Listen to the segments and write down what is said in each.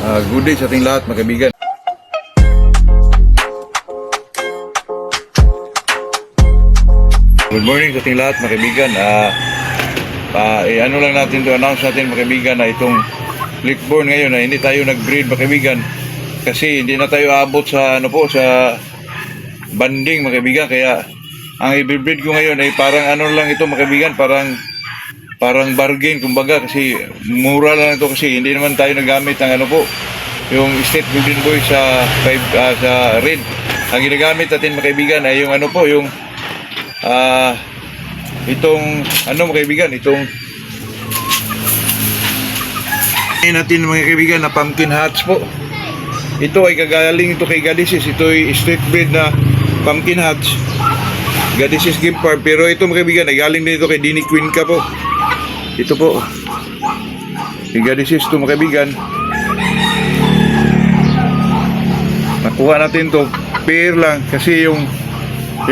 Good day sa ating lahat, mga kaibigan. Good morning sa ating lahat, mga kaibigan. Ano lang natin to announce natin, mga kaibigan, na itong Lickborn ngayon na hindi tayo nag-breed, mga kaibigan, kasi hindi na tayo abot sa sa banding, mga kaibigan. Kaya ang i-breed ko ngayon ay parang lang ito, mga kaibigan, parang bargain kumbaga, kasi mura lang ito, kasi hindi naman tayo nagamit ng yung State Golden Boy sa red. Ang ginagamit natin, mga kaibigan, ay yung itong mga kaibigan, itong natin, mga kaibigan, na pumpkin hatch po. Ito ay kagaling ito kay Gadisis. Ito ay street breed na pumpkin hatch, Gadisis Game Farm. Pero ito, mga kaibigan, ay galing din ito kay Dini Queen ka po. Ito po kay Gadisis ito, mga kaibigan. Nakuha natin to pair lang, kasi yung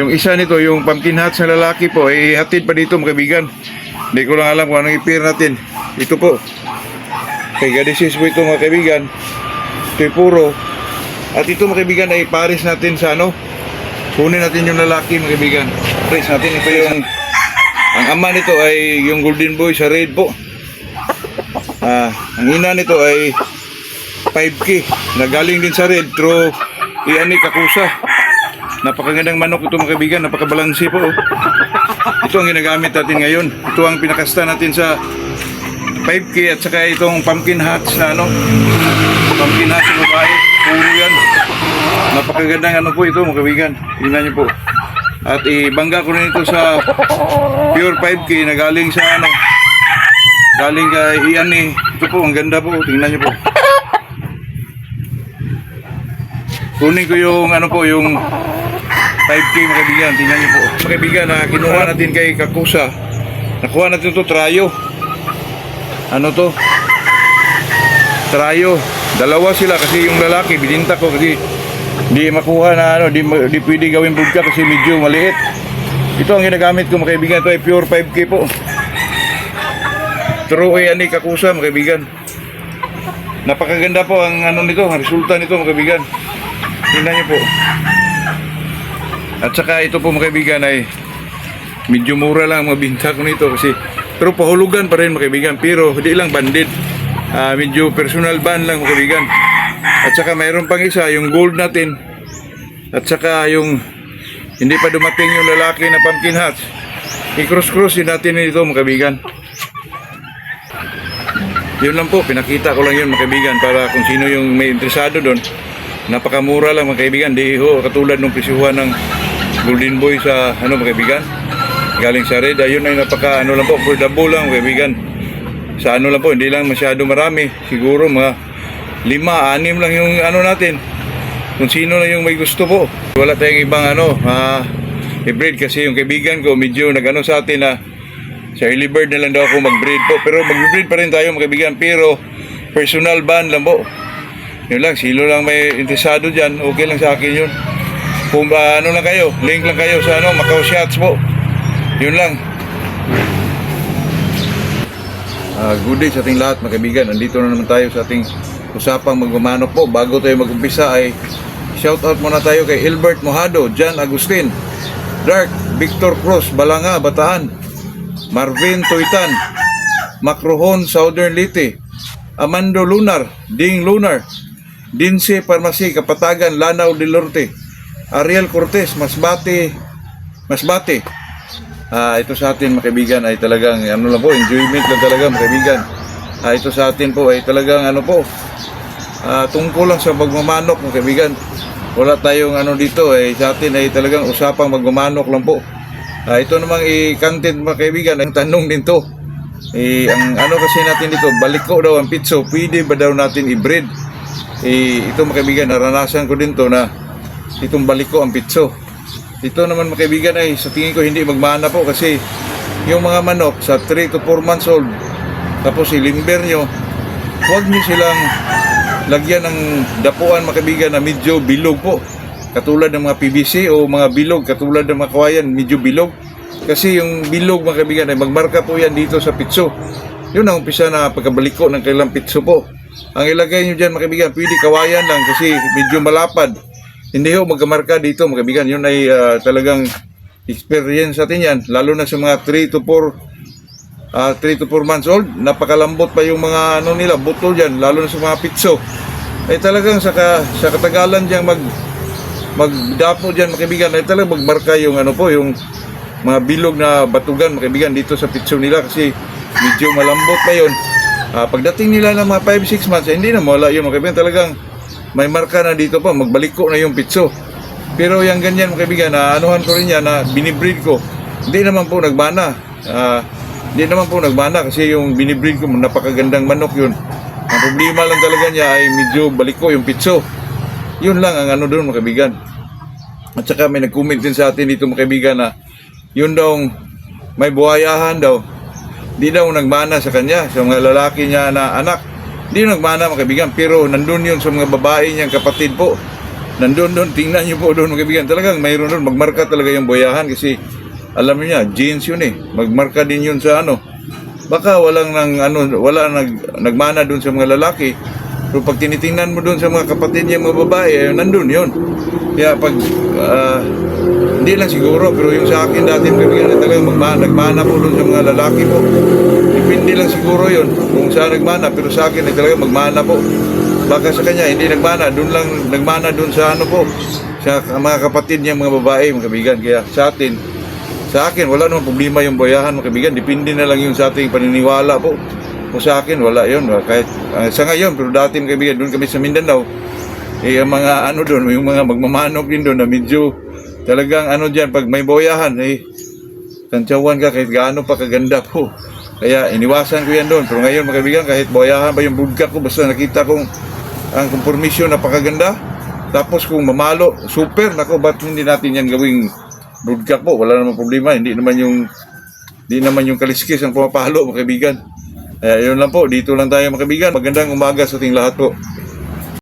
isa nito, yung pumpkin hatch na lalaki po, ay hatid pa dito, mga kaibigan. Hindi ko lang alam kung anong i-pair natin. Ito po kay Gadisis po ito, mga kaibigan. Ito ay puro. At ito, mga kaibigan, ay pares natin sa kunin natin yung lalaki, mga kaibigan. Pares natin. Ito yung ang ama nito ay yung Golden Boy sa red po. Ang ina nito ay 5K na galing din sa red through Iani Kakusa. Napakagandang manok ito, mga kaibigan, napakabalansi po. Ito ang ginagamit natin ngayon. Ito ang pinakasta natin sa 5K, at saka itong pumpkin hatch na pumpkin hatch na babae. Puro yan. Napakagandang po ito, mga kaibigan. Tingnan niyo po. At ibangga ko rin ito sa pure 5K na galing sa galing kay Iani. Ito po, ang ganda po. Tingnan niyo po. Kunin ko yung yung 5K, mga kaibigan. Tingnan niyo po. Mga kaibigan, na kinuha natin kay Kakusa. Nakuha natin ito, trayo. To? Trayo. Dalawa sila, kasi yung lalaki bininta ko kasi di makuha na di pwede gawin budka kasi medyo maliit. Ito ang ginagamit ko, mga kaibigan. Ito ay pure 5K po. True Iani Kakusa, mga kaibigan. Napakaganda po ang nito, ang resulta nito, mga kaibigan. Tingnan niyo po. At saka ito po, mga kaibigan, ay medyo mura lang mga binta ko nito, kasi pero pahulugan pa rin, mga kaibigan, pero hindi lang banded. Medyo personal ban lang, mga kaibigan. At saka mayroon pang isa, yung gold natin. At saka yung hindi pa dumating yung lalaki na pumpkin hatch. I-cross-cross natin ito, mga kaibigan. Yun lang po, pinakita ko lang yun, mga kaibigan, para kung sino yung may interesado doon. Napakamura lang, mga kaibigan. Di ho katulad ng presyuhan ng Golden Boy sa mga kaibigan, galing sa red. Ayun ay napaka lang po, affordable lang, mga kaibigan. Sa lang po, hindi lang masyado marami. Siguro mga 5-6 lang yung natin. Kung sino na yung may gusto po. Wala tayong ibang i-breed, kasi yung kaibigan ko medyo sa atin na sa early bird na lang daw ako mag-breed po. Pero mag-breed pa rin tayo, mga kaibigan, pero personal ban lang po. Yun lang, sino lang may interesado dyan, okay lang sa akin yun. Kung lang kayo, link lang kayo sa Macau Shots po. Yun lang. Good day sa ating lahat, mga kaibigan. Nandito na naman tayo sa ating usapang magmamanok po. Bago tayo mag-umpisa ay shout out muna tayo kay Hilbert Mojado, John Agustin, Dark, Victor Cruz, Balanga, Bataan, Marvin Toitan, Macrohon, Southern Leyte, Amando Lunar, Ding Lunar, Dinse Parmasi, Kapatagan, Lanao del Norte, Ariel Cortez, Masbate. Ito sa atin, mga kaibigan, ay talagang lang po, enjoyment lang talaga, mga kaibigan. Ito sa atin po ay talagang tungkol lang sa magmamanok, mga kaibigan. Wala tayong dito, sa atin ay talagang usapang magmamanok lang po. Ito namang i-content, mga kaibigan, ang tanong din to. Ang kasi natin dito, baliko daw ang pitso, pwede ba daw natin i-breed? Ito, mga kaibigan, naranasan ko din to na itong baliko ang pitso. Ito naman, mga kaibigan, ay sa tingin ko hindi magmana po, kasi yung mga manok sa 3 to 4 months old, tapos ilimber nyo, huwag nyo silang lagyan ng dapuan, mga kaibigan, na medyo bilog po, katulad ng mga PVC o mga bilog, katulad ng mga kawayan, medyo bilog. Kasi yung bilog, mga kaibigan, ay magmarka po yan dito sa pitso. Yun ang umpisa na pagkabaliko ng kailang pitso po. ang ilagay nyo dyan mga kaibigan, pwede kawayan lang kasi medyo malapad. Hindi ho magkamarka dito mga kaibigan, yun ay talagang experience natin yan, lalo na sa mga 3 to 4 months old, napakalambot pa yung mga ano nila, buto dyan, lalo na sa mga pitso. Ay talagang sa katagalan dyan magdapo dyan mga kaibigan, ay talagang magmarka yung ano po, yung mga bilog na batugan mga kaibigan dito sa pitso nila kasi medyo malambot pa yun. Pagdating nila ng mga 5-6 months, hindi na mawala yun mga kaibigan, talagang may marka na dito pa, magbaliko na yung pitso. Pero yung ganyan mga kaibigan, anuhan ko rin yan, na binibreed ko, hindi naman po nagbana. Hindi naman po nagbana kasi yung binibreed ko, napakagandang manok yun. Ang problema lang talaga niya ay medyo baliko yung pitso. Yun lang ang ano doon mga kaibigan. At saka may nag-comment din sa atin dito mga kaibigan na yun daw may buhayahan daw. Di daw nagmana sa kanya, sa mga lalaki niya na anak. Di nagmana mga kaibigan, pero nandun yun sa mga babae niyang kapatid po. Nandun doon, tingnan niyo po doon mga kaibigan. Talagang mayroon doon, magmarka talaga yung buhayahan kasi alam niyo niya, jeans yun eh. Magmarka din yun sa ano. Baka nagmana doon sa mga lalaki. Pero pag tinitingnan mo doon sa mga kapatid niya mga babae, nandun yun. Kaya pag hindi lang siguro, pero yung sa akin dati kaibigan, talagang nagmana po doon sa mga lalaki po. Depende lang siguro yun kung saan nagmana, pero sa akin ay talagang magmana po. Baka sa kanya hindi nagmana, doon lang nagmana doon sa ano po, sa mga kapatid niya mga babae mga kaibigan. Kaya sa akin wala namang problema yung boyahan mga kaibigan, depende na lang yun sa ating paniniwala po. Kung sa akin wala yun, kahit sa ngayon, pero dati mga kaibigan, doon kami sa Mindanao, ang mga ano doon, yung mga magmamanok din doon na medyo talagang ano dyan, pag may boyahan, kantsawan ka kahit gaano pa kaganda po. Kaya iniwasan ko yan doon. Pero ngayon mga kaibigan, kahit boyahan pa yung broodcock ko, basta nakita kong ang conformation napakaganda. Tapos kung mamalo, super, nako, ba't hindi natin yan gawing broodcock po? Wala namang problema, hindi naman yung kaliskis ang pumapalo mga kaibigan. Yun lang po, dito lang tayo mga kaibigan. Magandang umaga sa ating lahat po.